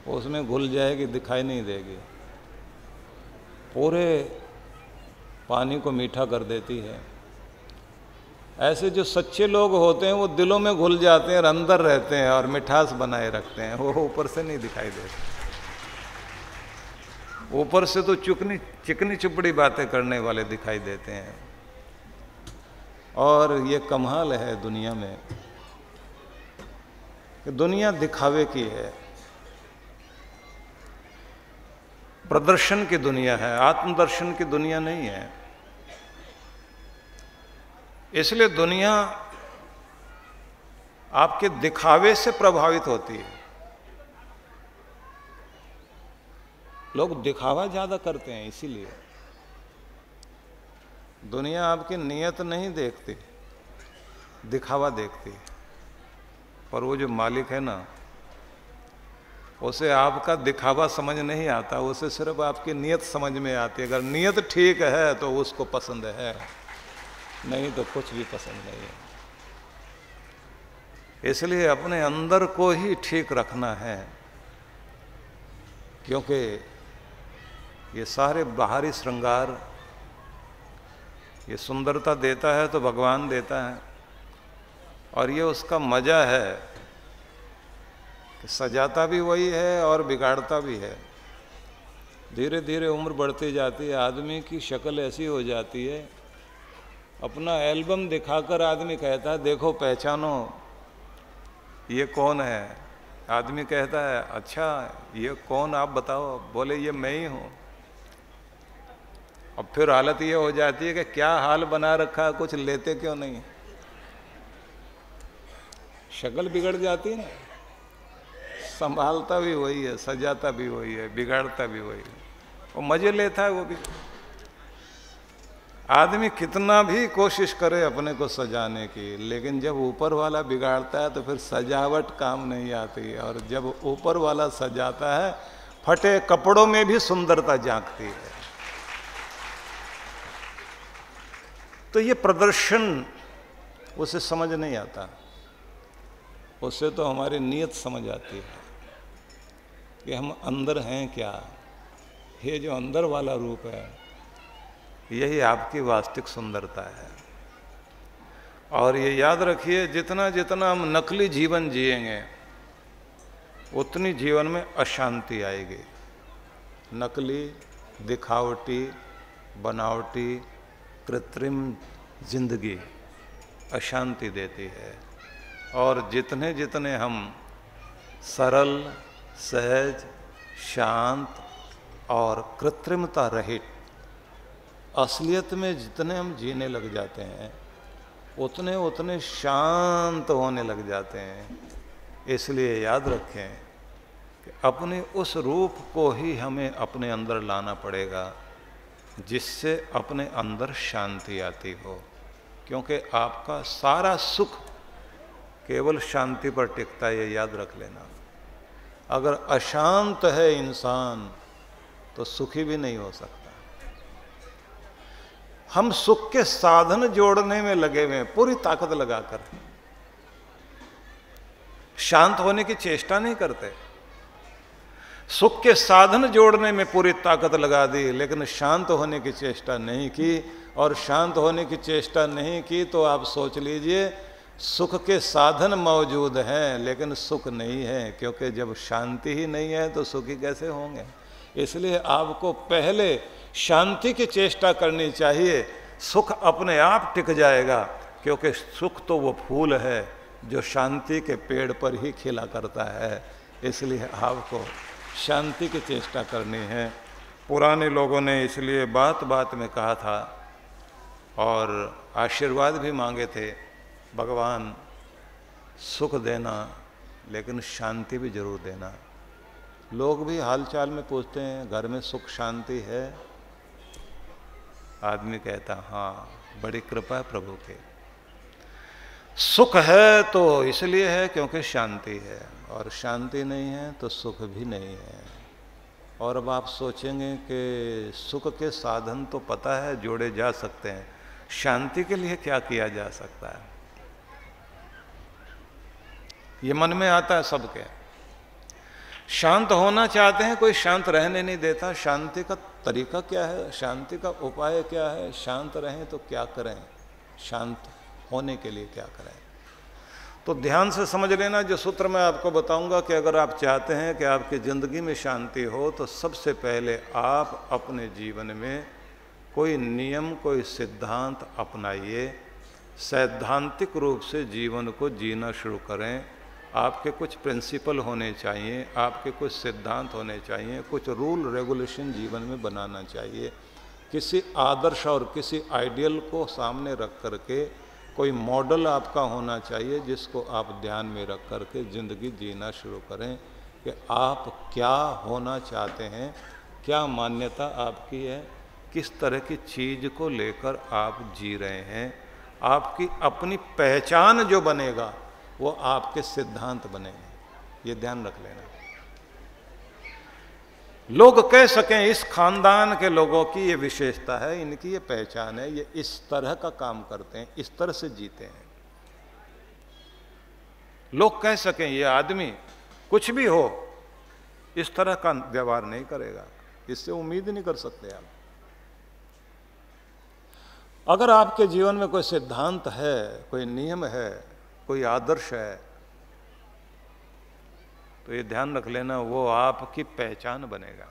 उसमें घुल जाएगी, दिखाई नहीं देगी, पूरे पानी को मीठा कर देती है। ऐसे जो सच्चे लोग होते हैं वो दिलों में घुल जाते हैं और अंदर रहते हैं और मिठास बनाए रखते हैं, वो ऊपर से नहीं दिखाई देते। ऊपर से तो चिकनी चुपड़ी बातें करने वाले दिखाई देते हैं। और ये कमाल है दुनिया में कि दुनिया दिखावे की है, प्रदर्शन की दुनिया है, आत्मदर्शन की दुनिया नहीं है। इसलिए दुनिया आपके दिखावे से प्रभावित होती है। लोग दिखावा ज्यादा करते हैं, इसीलिए दुनिया आपकी नीयत नहीं देखती, दिखावा देखती है। पर वो जो मालिक है ना, उसे आपका दिखावा समझ नहीं आता, उसे सिर्फ आपकी नीयत समझ में आती है। अगर नीयत ठीक है तो उसको पसंद है, नहीं तो कुछ भी पसंद नहीं है। इसलिए अपने अंदर को ही ठीक रखना है, क्योंकि ये सारे बाहरी श्रृंगार, ये सुंदरता देता है तो भगवान देता है, और ये उसका मजा है कि सजाता भी वही है और बिगाड़ता भी है। धीरे धीरे उम्र बढ़ती जाती है, आदमी की शक्ल ऐसी हो जाती है, अपना एल्बम दिखाकर आदमी कहता है देखो पहचानो ये कौन है। आदमी कहता है अच्छा ये कौन, आप बताओ। बोले ये मैं ही हूँ। अब फिर हालत ये हो जाती है कि क्या हाल बना रखा, कुछ लेते क्यों नहीं। शक्ल बिगड़ जाती है ना, संभालता भी वही है, सजाता भी वही है, बिगाड़ता भी वही है, वो मजे लेता है वो भी। आदमी कितना भी कोशिश करे अपने को सजाने की, लेकिन जब ऊपर वाला बिगाड़ता है तो फिर सजावट काम नहीं आती। और जब ऊपर वाला सजाता है, फटे कपड़ों में भी सुंदरता झांकती है। तो ये प्रदर्शन उसे समझ नहीं आता, उससे तो हमारी नीयत समझ आती है कि हम अंदर हैं क्या। ये जो अंदर वाला रूप है, यही आपकी वास्तविक सुंदरता है। और ये याद रखिए, जितना जितना हम नकली जीवन जिएंगे उतनी जीवन में अशांति आएगी। नकली, दिखावटी, बनावटी, कृत्रिम जिंदगी अशांति देती है। और जितने जितने हम सरल, सहज, शांत और कृत्रिमता रहित असलियत में जितने हम जीने लग जाते हैं, उतने उतने शांत होने लग जाते हैं। इसलिए याद रखें कि अपने उस रूप को ही हमें अपने अंदर लाना पड़ेगा, जिससे अपने अंदर शांति आती हो। क्योंकि आपका सारा सुख केवल शांति पर टिकता है, ये याद रख लेना। अगर अशांत है इंसान तो सुखी भी नहीं हो सकता। हम सुख के साधन जोड़ने में लगे हुए हैं पूरी ताकत लगाकर, शांत होने की चेष्टा नहीं करते। सुख के साधन जोड़ने में पूरी ताकत लगा दी, लेकिन शांत होने की चेष्टा नहीं की। और शांत होने की चेष्टा नहीं की तो आप सोच लीजिए, सुख के साधन मौजूद हैं लेकिन सुख नहीं है। क्योंकि जब शांति ही नहीं है तो सुखी कैसे होंगे। इसलिए आपको पहले शांति की चेष्टा करनी चाहिए, सुख अपने आप टिक जाएगा। क्योंकि सुख तो वो फूल है जो शांति के पेड़ पर ही खिला करता है। इसलिए आपको शांति की चेष्टा करनी है। पुराने लोगों ने इसलिए बात बात में कहा था और आशीर्वाद भी मांगे थे, भगवान सुख देना लेकिन शांति भी जरूर देना। लोग भी हालचाल में पूछते हैं घर में सुख शांति है। आदमी कहता हाँ, बड़ी कृपा है प्रभु के। सुख है तो इसलिए है क्योंकि शांति है, और शांति नहीं है तो सुख भी नहीं है। और अब आप सोचेंगे कि सुख के साधन तो पता है जोड़े जा सकते हैं, शांति के लिए क्या किया जा सकता है। ये मन में आता है सबके। शांत होना चाहते हैं, कोई शांत रहने नहीं देता। शांति का तरीका क्या है, शांति का उपाय क्या है, शांत रहें तो क्या करें, शांत होने के लिए क्या करें। तो ध्यान से समझ लेना, जो सूत्र मैं आपको बताऊंगा कि अगर आप चाहते हैं कि आपकी ज़िंदगी में शांति हो, तो सबसे पहले आप अपने जीवन में कोई नियम, कोई सिद्धांत अपनाइए, सैद्धांतिक रूप से जीवन को जीना शुरू करें। आपके कुछ प्रिंसिपल होने चाहिए, आपके कुछ सिद्धांत होने चाहिए, कुछ रूल रेगुलेशन जीवन में बनाना चाहिए। किसी आदर्श और किसी आइडियल को सामने रख करके कोई मॉडल आपका होना चाहिए, जिसको आप ध्यान में रख करके ज़िंदगी जीना शुरू करें कि आप क्या होना चाहते हैं, क्या मान्यता आपकी है, किस तरह की चीज़ को लेकर आप जी रहे हैं। आपकी अपनी पहचान जो बनेगा वो आपके सिद्धांत बनेंगे, ये ध्यान रख लेना। लोग कह सकें इस खानदान के लोगों की ये विशेषता है, इनकी ये पहचान है, ये इस तरह का काम करते हैं, इस तरह से जीते हैं। लोग कह सकें ये आदमी कुछ भी हो इस तरह का व्यवहार नहीं करेगा, इससे उम्मीद नहीं कर सकते आप। अगर आपके जीवन में कोई सिद्धांत है, कोई नियम है, कोई आदर्श है, तो ये ध्यान रख लेना वो आपकी पहचान बनेगा।